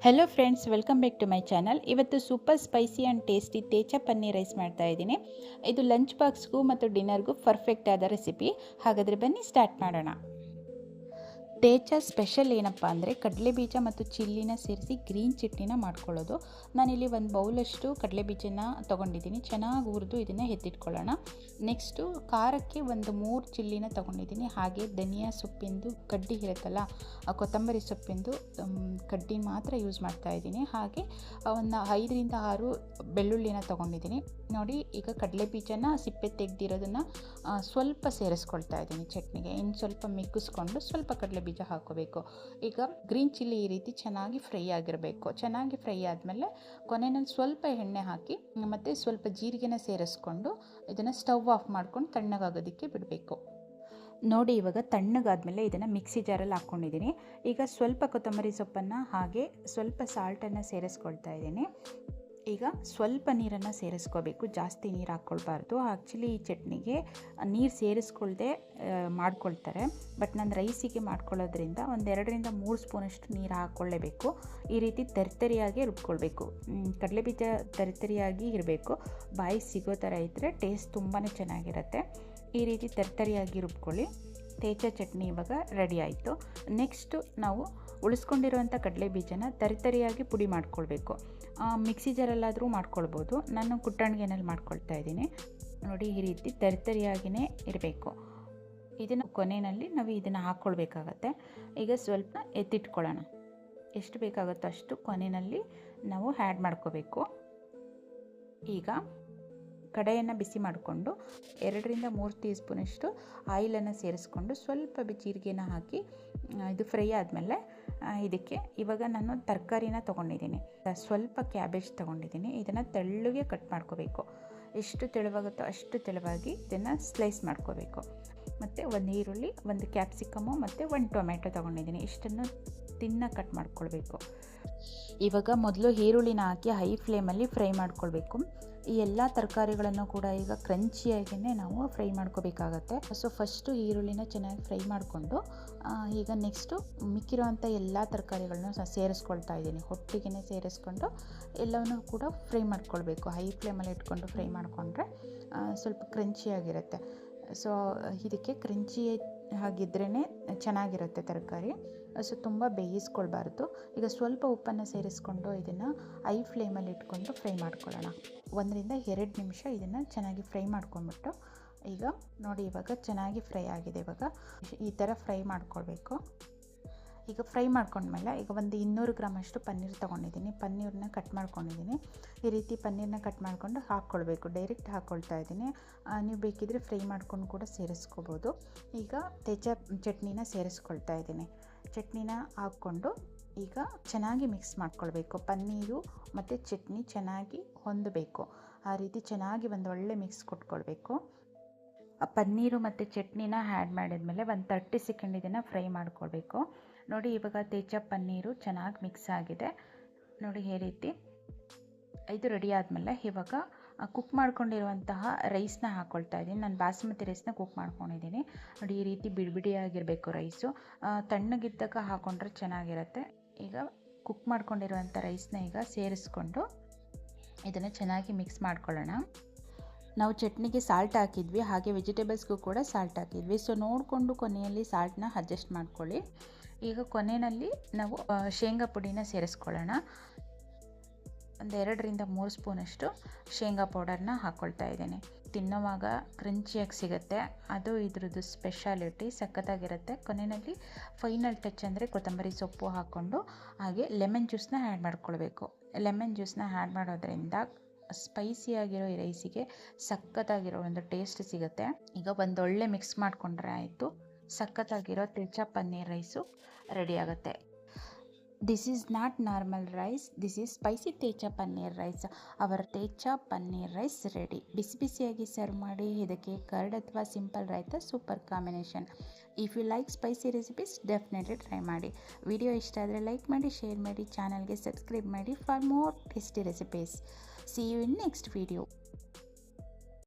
Hello friends, welcome back to my channel. ಇವತ್ತು super spicy and tasty thecha paneer rice ಮಾಡ್ತಾ ಇದ್ದೀನಿ. ಇದು ಲಂಚ್ ಬಾಕ್ಸ್ಗೂ ಮತ್ತು ಡಿನ್ನರ್ಗೂ ಪರ್ಫೆಕ್ಟ್ ಆದ ರೆಸಿಪಿ. ಹಾಗಾದರೆ ಬನ್ನಿ ಸ್ಟಾರ್ಟ್ ಮಾಡೋಣ. ತೇಚ ಸ್ಪೆಷಲ್ ಏನಪ್ಪ ಅಂದರೆ ಕಡಲೆ ಬೀಜ ಮತ್ತು ಚಿಲ್ಲಿನ ಸೇರಿಸಿ ಗ್ರೀನ್ ಚಟ್ನಿನ ಮಾಡ್ಕೊಳ್ಳೋದು. ನಾನಿಲ್ಲಿ ಒಂದು ಬೌಲಷ್ಟು ಕಡಲೆ ಬೀಜನ ತೊಗೊಂಡಿದ್ದೀನಿ. ಚೆನ್ನಾಗಿ ಹುರಿದು ಇದನ್ನು ಎತ್ತಿಟ್ಕೊಳ್ಳೋಣ. ನೆಕ್ಸ್ಟು ಖಾರಕ್ಕೆ ಒಂದು 3 ಚಿಲ್ಲಿನ ತೊಗೊಂಡಿದ್ದೀನಿ. ಹಾಗೆ ಧನಿಯಾ ಸೊಪ್ಪಿಂದು ಕಡ್ಡಿ ಇರುತ್ತಲ್ಲ, ಕೊತ್ತಂಬರಿ ಸೊಪ್ಪಿಂದು ಕಡ್ಡಿ ಮಾತ್ರ ಯೂಸ್ ಮಾಡ್ತಾ ಇದ್ದೀನಿ. ಹಾಗೆ ಒಂದು 5ರಿಂದ 6 ಬೆಳ್ಳುಳ್ಳಿನ ತೊಗೊಂಡಿದ್ದೀನಿ. ನೋಡಿ, ಈಗ ಕಡಲೆ ಬೀಜನ ಸಿಪ್ಪೆ ತೆಗೆದಿರೋದನ್ನು ಸ್ವಲ್ಪ ಸೇರಿಸ್ಕೊಳ್ತಾ ಇದ್ದೀನಿ ಚಟ್ನಿಗೆ. ಇನ್ನು ಸ್ವಲ್ಪ ಮಿಕ್ಕಿಸ್ಕೊಂಡು ಸ್ವಲ್ಪ ಕಡಲೆ ಬೀಜ ಹಾಕೋಬೇಕು. ಈಗ ಗ್ರೀನ್ ಚಿಲ್ಲಿ ಈ ರೀತಿ ಚೆನ್ನಾಗಿ ಫ್ರೈ ಆಗಿರಬೇಕು. ಚೆನ್ನಾಗಿ ಫ್ರೈ ಆದಮೇಲೆ ಕೊನೆಯಲ್ಲಿ ಸ್ವಲ್ಪ ಎಣ್ಣೆ ಹಾಕಿ ಮತ್ತು ಸ್ವಲ್ಪ ಜೀರಿಗೆನ ಸೇರಿಸ್ಕೊಂಡು ಇದನ್ನು ಸ್ಟವ್ ಆಫ್ ಮಾಡ್ಕೊಂಡು ತಣ್ಣಗಾಗೋದಕ್ಕೆ ಬಿಡಬೇಕು. ನೋಡಿ, ಇವಾಗ ತಣ್ಣಗಾದ್ಮೇಲೆ ಇದನ್ನು ಮಿಕ್ಸಿ ಜಾರಲ್ಲಿ ಹಾಕ್ಕೊಂಡಿದ್ದೀನಿ. ಈಗ ಸ್ವಲ್ಪ ಕೊತ್ತಂಬರಿ ಸೊಪ್ಪನ್ನು ಹಾಗೆ ಸ್ವಲ್ಪ ಸಾಲ್ಟನ್ನು ಸೇರಿಸ್ಕೊಳ್ತಾ ಇದ್ದೀನಿ. ಈಗ ಸ್ವಲ್ಪ ನೀರನ್ನು ಸೇರಿಸ್ಕೋಬೇಕು, ಜಾಸ್ತಿ ನೀರು ಹಾಕ್ಕೊಳ್ಬಾರ್ದು. ಆ್ಯಕ್ಚುಲಿ ಈ ಚಟ್ನಿಗೆ ನೀರು ಸೇರಿಸ್ಕೊಳ್ದೆ ಮಾಡ್ಕೊಳ್ತಾರೆ, ಬಟ್ ನಾನು ರೈಸಿಗೆ ಮಾಡ್ಕೊಳ್ಳೋದ್ರಿಂದ ಒಂದು 2ರಿಂದ 3 ಸ್ಪೂನಷ್ಟು ನೀರು ಹಾಕ್ಕೊಳ್ಳೇಬೇಕು. ಈ ರೀತಿ ತರಿತರಿಯಾಗಿ ರುಬ್ಕೊಳ್ಬೇಕು. ಕಡಲೆಬೀಜ ತರಿತರಿಯಾಗಿ ಇರಬೇಕು. ಬಾಯಿ ಸಿಗೋ ಥರ ಇದ್ದರೆ ಟೇಸ್ಟ್ ತುಂಬಾ ಚೆನ್ನಾಗಿರುತ್ತೆ. ಈ ರೀತಿ ತರಿತರಿಯಾಗಿ ರುಬ್ಕೊಳ್ಳಿ. ತೇಚ ಚಟ್ನಿ ಇವಾಗ ರೆಡಿ ಆಯಿತು. ನೆಕ್ಸ್ಟು ನಾವು ಉಳಿಸ್ಕೊಂಡಿರುವಂಥ ಕಡಲೆ ಬೀಜನ ತರಿತರಿಯಾಗಿ ಪುಡಿ ಮಾಡ್ಕೊಳ್ಬೇಕು. ಮಿಕ್ಸಿ ಜಾರಲ್ಲಾದರೂ ಮಾಡ್ಕೊಳ್ಬೋದು. ನಾನು ಕುಟ್ಟಣಿಗೆನಲ್ಲಿ ಮಾಡ್ಕೊಳ್ತಾ ಇದ್ದೀನಿ. ನೋಡಿ, ಈ ರೀತಿ ತರಿತರಿಯಾಗಿಯೇ ಇರಬೇಕು. ಇದನ್ನು ಕೊನೆಯಲ್ಲಿ ನಾವು ಇದನ್ನು ಹಾಕ್ಕೊಳ್ಬೇಕಾಗತ್ತೆ. ಈಗ ಸ್ವಲ್ಪ ಎತ್ತಿಟ್ಕೊಳ್ಳೋಣ. ಎಷ್ಟು ಬೇಕಾಗುತ್ತೋ ಅಷ್ಟು ಕೊನೆಯಲ್ಲಿ ನಾವು ಆ್ಯಡ್ ಮಾಡ್ಕೋಬೇಕು. ಈಗ ಕಡಾಯಿಯನ್ನು ಬಿಸಿ ಮಾಡಿಕೊಂಡು 2ರಿಂದ 3 ಟೀ ಸ್ಪೂನಷ್ಟು ಆಯಿಲನ್ನು ಸೇರಿಸ್ಕೊಂಡು ಸ್ವಲ್ಪ ಜೀರಿಗೆನ ಹಾಕಿ ಇದು ಫ್ರೈ ಆದಮೇಲೆ ಇದಕ್ಕೆ ಇವಾಗ ನಾನು ತರಕಾರಿನ ತೊಗೊಂಡಿದ್ದೀನಿ. ಸ್ವಲ್ಪ ಕ್ಯಾಬೇಜ್ ತೊಗೊಂಡಿದ್ದೀನಿ. ಇದನ್ನು ತೆಳ್ಳಗೆ ಕಟ್ ಮಾಡ್ಕೋಬೇಕು. ಎಷ್ಟು ತೆಳುವಾಗುತ್ತೋ ಅಷ್ಟು ತೆಳುವಾಗಿ ಇದನ್ನು ಸ್ಲೈಸ್ ಮಾಡ್ಕೋಬೇಕು. ಮತ್ತು ಒಂದು ಈರುಳ್ಳಿ, ಒಂದು ಕ್ಯಾಪ್ಸಿಕಮು ಮತ್ತು ಒಂದು ಟೊಮೆಟೊ ತೊಗೊಂಡಿದ್ದೀನಿ. ಇಷ್ಟನ್ನು ತಿನ್ನಾಗಿ ಕಟ್ ಮಾಡ್ಕೊಳ್ಬೇಕು. ಇವಾಗ ಮೊದಲು ಈರುಳ್ಳಿನ ಹಾಕಿ ಹೈ ಫ್ಲೇಮಲ್ಲಿ ಫ್ರೈ ಮಾಡ್ಕೊಳ್ಬೇಕು. ಈ ಎಲ್ಲ ತರಕಾರಿಗಳನ್ನು ಕೂಡ ಈಗ ಕ್ರಂಚಿಯಾಗಿಯೇ ನಾವು ಫ್ರೈ ಮಾಡ್ಕೋಬೇಕಾಗತ್ತೆ. ಸೊ ಫಸ್ಟು ಈರುಳ್ಳಿನ ಚೆನ್ನಾಗಿ ಫ್ರೈ ಮಾಡಿಕೊಂಡು ಈಗ ನೆಕ್ಸ್ಟು ಮಿಕ್ಕಿರೋವಂಥ ಎಲ್ಲ ತರಕಾರಿಗಳನ್ನ ಸೇರಿಸ್ಕೊಳ್ತಾ ಇದ್ದೀನಿ. ಒಟ್ಟಿಗೆ ಸೇರಿಸ್ಕೊಂಡು ಎಲ್ಲವನ್ನೂ ಕೂಡ ಫ್ರೈ ಮಾಡ್ಕೊಳ್ಬೇಕು. ಹೈ ಫ್ಲೇಮಲ್ಲಿ ಇಟ್ಕೊಂಡು ಫ್ರೈ ಮಾಡಿಕೊಂಡ್ರೆ ಸ್ವಲ್ಪ ಕ್ರಂಚಿಯಾಗಿರುತ್ತೆ. ಸೊ ಇದಕ್ಕೆ ಕ್ರಂಚಿ ಆಗಿದ್ರೇ ಚೆನ್ನಾಗಿರುತ್ತೆ ತರಕಾರಿ. ಸೊ ತುಂಬ ಬೇಯಿಸ್ಕೊಳ್ಬಾರ್ದು. ಈಗ ಸ್ವಲ್ಪ ಉಪ್ಪನ್ನು ಸೇರಿಸ್ಕೊಂಡು ಇದನ್ನು ಹೈ ಫ್ಲೇಮಲ್ಲಿ ಇಟ್ಕೊಂಡು ಫ್ರೈ ಮಾಡ್ಕೊಳ್ಳೋಣ. 1ರಿಂದ 2 ನಿಮಿಷ ಇದನ್ನು ಚೆನ್ನಾಗಿ ಫ್ರೈ ಮಾಡ್ಕೊಂಡ್ಬಿಟ್ಟು ಈಗ ನೋಡಿ, ಇವಾಗ ಚೆನ್ನಾಗಿ ಫ್ರೈ ಆಗಿದೆ. ಇವಾಗ ಈ ಥರ ಫ್ರೈ ಮಾಡ್ಕೊಳ್ಬೇಕು. ಈಗ ಫ್ರೈ ಮಾಡ್ಕೊಂಡ್ಮೇಲೆ ಈಗ ಒಂದು 200 ಗ್ರಾಮಷ್ಟು ಪನ್ನೀರ್ ತೊಗೊಂಡಿದ್ದೀನಿ. ಪನ್ನೀರನ್ನ ಕಟ್ ಮಾಡ್ಕೊಂಡಿದ್ದೀನಿ. ಈ ರೀತಿ ಪನ್ನೀರನ್ನ ಕಟ್ ಮಾಡಿಕೊಂಡು ಹಾಕ್ಕೊಳ್ಬೇಕು. ಡೈರೆಕ್ಟ್ ಹಾಕ್ಕೊಳ್ತಾ ಇದ್ದೀನಿ. ನೀವು ಬೇಕಿದ್ದರೆ ಫ್ರೈ ಮಾಡ್ಕೊಂಡು ಕೂಡ ಸೇರಿಸ್ಕೋಬೋದು. ಈಗ ತೇಚ ಚಟ್ನಿನ ಸೇರಿಸ್ಕೊಳ್ತಾ ಇದ್ದೀನಿ. ಚಟ್ನಿನ ಹಾಕ್ಕೊಂಡು ಈಗ ಚೆನ್ನಾಗಿ ಮಿಕ್ಸ್ ಮಾಡ್ಕೊಳ್ಬೇಕು. ಪನ್ನೀರು ಮತ್ತು ಚಟ್ನಿ ಚೆನ್ನಾಗಿ ಹೊಂದಬೇಕು. ಆ ರೀತಿ ಚೆನ್ನಾಗಿ ಒಂದು ಒಳ್ಳೆ ಮಿಕ್ಸ್ ಕೊಟ್ಕೊಳ್ಬೇಕು. ಪನ್ನೀರು ಮತ್ತು ಚಟ್ನಿನ ಆ್ಯಡ್ ಮಾಡಿದ್ಮೇಲೆ ಒಂದು 30 ಸೆಕೆಂಡ್ ಇದನ್ನು ಫ್ರೈ ಮಾಡ್ಕೊಳ್ಬೇಕು. ನೋಡಿ, ಇವಾಗ ತೇಚ ಪನ್ನೀರು ಚೆನ್ನಾಗಿ ಮಿಕ್ಸ್ ಆಗಿದೆ. ನೋಡಿ, ಈ ರೀತಿ ಇದು ರೆಡಿ ಆದಮೇಲೆ ಇವಾಗ ಕುಕ್ ಮಾಡ್ಕೊಂಡಿರುವಂತಹ ರೈಸ್ನ ಹಾಕ್ಕೊಳ್ತಾ ಇದ್ದೀನಿ. ನಾನು ಬಾಸುಮತಿ ರೈಸ್ನ ಕುಕ್ ಮಾಡ್ಕೊಂಡಿದ್ದೀನಿ. ನೋಡಿ, ಈ ರೀತಿ ಬಿಡಿಬಿಡಿಯಾಗಿರಬೇಕು ರೈಸು. ತಣ್ಣಗಿದ್ದಾಗ ಹಾಕ್ಕೊಂಡ್ರೆ ಚೆನ್ನಾಗಿರುತ್ತೆ. ಈಗ ಕುಕ್ ಮಾಡ್ಕೊಂಡಿರುವಂಥ ರೈಸ್ನ ಈಗ ಸೇರಿಸ್ಕೊಂಡು ಇದನ್ನು ಚೆನ್ನಾಗಿ ಮಿಕ್ಸ್ ಮಾಡ್ಕೊಳ್ಳೋಣ. ನಾವು ಚಟ್ನಿಗೆ ಸಾಲ್ಟ್ ಹಾಕಿದ್ವಿ, ಹಾಗೆ ವೆಜಿಟೇಬಲ್ಸ್ಗೂ ಕೂಡ ಸಾಲ್ಟ್ ಹಾಕಿದ್ವಿ. ಸೊ ನೋಡಿಕೊಂಡು ಕೊನೆಯಲ್ಲಿ ಸಾಲ್ಟನ್ನ ಅಡ್ಜಸ್ಟ್ ಮಾಡ್ಕೊಳ್ಳಿ. ಈಗ ಕೊನೆಯಲ್ಲಿ ನಾವು ಶೇಂಗಾ ಪುಡಿನ ಸೇರಿಸ್ಕೊಳ್ಳೋಣ. ಒಂದು 2ರಿಂದ 3 ಸ್ಪೂನಷ್ಟು ಶೇಂಗಾ ಪೌಡರ್ನ ಹಾಕ್ಕೊಳ್ತಾ ಇದ್ದೀನಿ. ತಿನ್ನೋವಾಗ ಕ್ರಂಚಿಯಾಗಿ ಸಿಗುತ್ತೆ. ಅದು ಇದ್ರದ್ದು ಸ್ಪೆಷಾಲಿಟಿ, ಸಖತ್ತಾಗಿರುತ್ತೆ. ಕೊನೆಯಲ್ಲಿ ಫೈನಲ್ ಟಚ್ ಅಂದರೆ ಕೊತ್ತಂಬರಿ ಸೊಪ್ಪು ಹಾಕ್ಕೊಂಡು ಹಾಗೆ ಲೆಮನ್ ಜ್ಯೂಸನ್ನ ಆ್ಯಡ್ ಮಾಡ್ಕೊಳ್ಬೇಕು. ಲೆಮನ್ ಜ್ಯೂಸನ್ನ ಆ್ಯಡ್ ಮಾಡೋದ್ರಿಂದ ಸ್ಪೈಸಿಯಾಗಿರೋ ಈ ರೈಸಿಗೆ ಸಖತ್ತಾಗಿರೋ ಒಂದು ಟೇಸ್ಟ್ ಸಿಗುತ್ತೆ. ಈಗ ಒಂದೊಳ್ಳೆ ಮಿಕ್ಸ್ ಮಾಡಿಕೊಂಡ್ರೆ ಆಯಿತು. ಸಖತ್ತಾಗಿರೋ ತೇಚ ಪನ್ನೀರ್ ರೈಸು ರೆಡಿ ಆಗುತ್ತೆ. This is not normal rice, this is spicy thecha paneer rice. ಅವರ ತೇಚ ಪನ್ನೀರ್ ರೈಸ್ ರೆಡಿ. ಬಿಸಿ ಬಿಸಿಯಾಗಿ ಸರ್ವ್ ಮಾಡಿ. ಇದಕ್ಕೆ ಕರ್ಡ್ ಅಥವಾ simple raita super combination. If you like spicy recipes definitely try ಮಾಡಿ. ವಿಡಿಯೋ ಇಷ್ಟ ಆದರೆ ಲೈಕ್ ಮಾಡಿ, ಶೇರ್ ಮಾಡಿ, ಚಾನಲ್ಗೆ ಸಬ್ಸ್ಕ್ರೈಬ್ ಮಾಡಿ for more tasty recipes. See you in next video.